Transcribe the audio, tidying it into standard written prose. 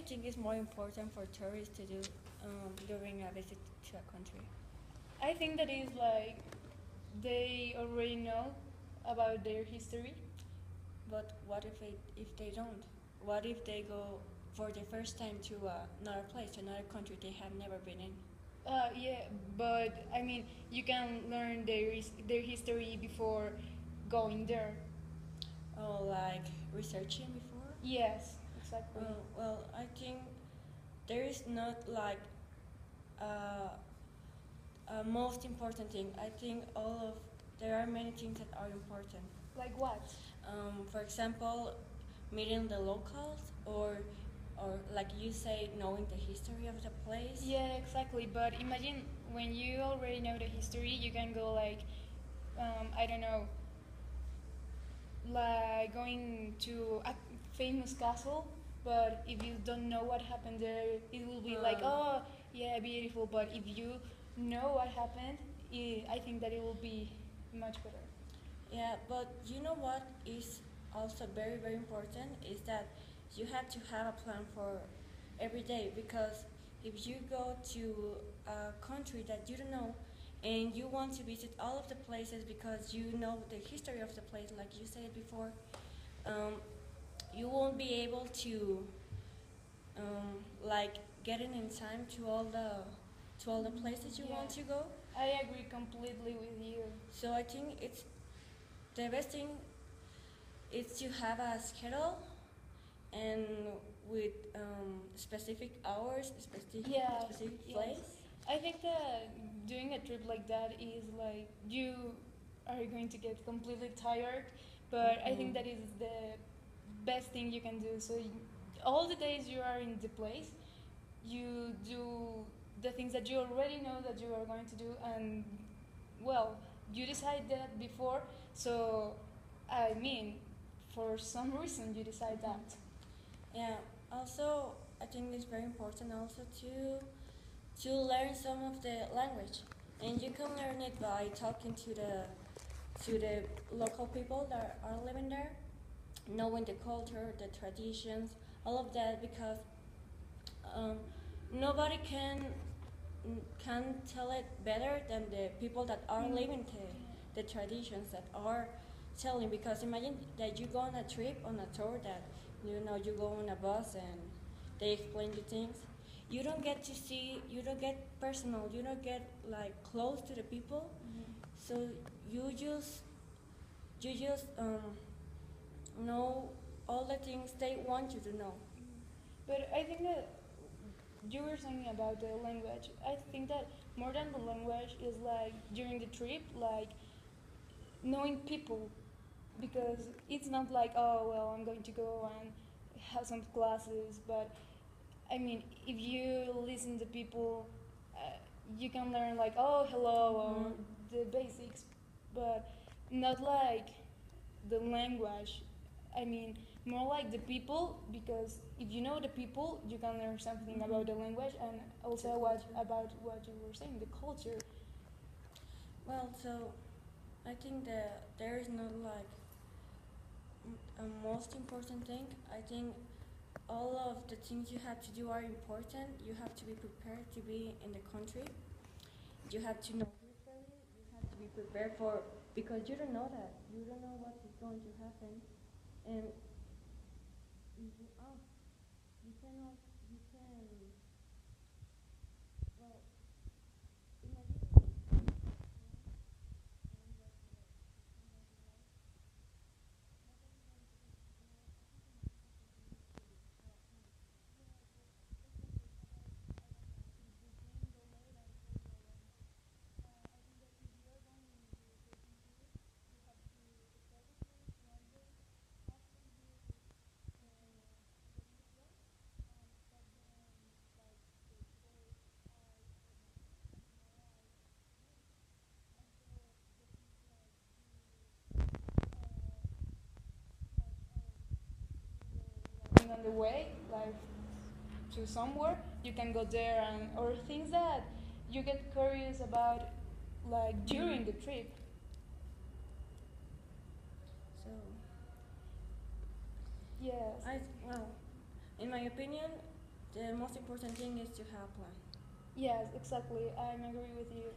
you think is more important for tourists to do during a visit to a country? I think that is like they already know about their history. But what if they don't? What if they go for the first time to another place, to another country they have never been in? Yeah, but I mean, you can learn their history before going there. Oh, like researching before? Yes, exactly. Well, I think there is not like uh, a most important thing. I think there are many things that are important. Like what? For example, meeting the locals, or like you say, knowing the history of the place. Yeah, exactly. But imagine when you already know the history, you can go like, I don't know, like going to a famous castle. But if you don't know what happened there, it will be like, oh, yeah, beautiful. But if you know what happened, I think that it will be much better. Yeah, but you know what is also very very important is that you have to have a plan for every day, because if you go to a country that you don't know and you want to visit all of the places because you know the history of the place, like you said before, um, you won't be able to like getting in time to all the places you want to go. I agree completely with you. So I think it's the best thing is to have a schedule and with specific hours, specific place. I think that doing a trip like that is like you are going to get completely tired, but I think that is the best thing you can do. So all the days you are in the place, you do the things that you already know that you are going to do, and well, you decide that before. So I mean, for some reason you decide that. Yeah. Also, I think it's very important also to learn some of the language, and you can learn it by talking to the local people that are living there, knowing the culture, the traditions, all of that, because um, nobody can tell it better than the people that are living the traditions that are telling. Because imagine that you go on a trip, on a tour, that you go on a bus and they explain you things. You don't get to see, you don't get personal, you don't get like close to the people. So you just know all the things they want you to know. But I think that you were saying about the language. I think that more than the language is like during the trip, like knowing people, because it's not like, oh well, I'm going to go and have some classes. But I mean, if you listen to people, you can learn like, oh hello, or the basics, but not like the language. I mean, more like the people, because if you know the people, you can learn something about the language, and also about what you were saying, the culture. Well, so I think that there is not like a most important thing. I think all of the things you have to do are important. You have to be prepared to be in the country. You have to know history. You have to be prepared for, because you don't know that. You don't know what is going to happen, and oh, you cannot. You can. Well, imagine. On the way, like to somewhere, you can go there, and or things that you get curious about, like during the trip. So Yes. well, in my opinion, the most important thing is to have plan. Yes, exactly. I agree with you.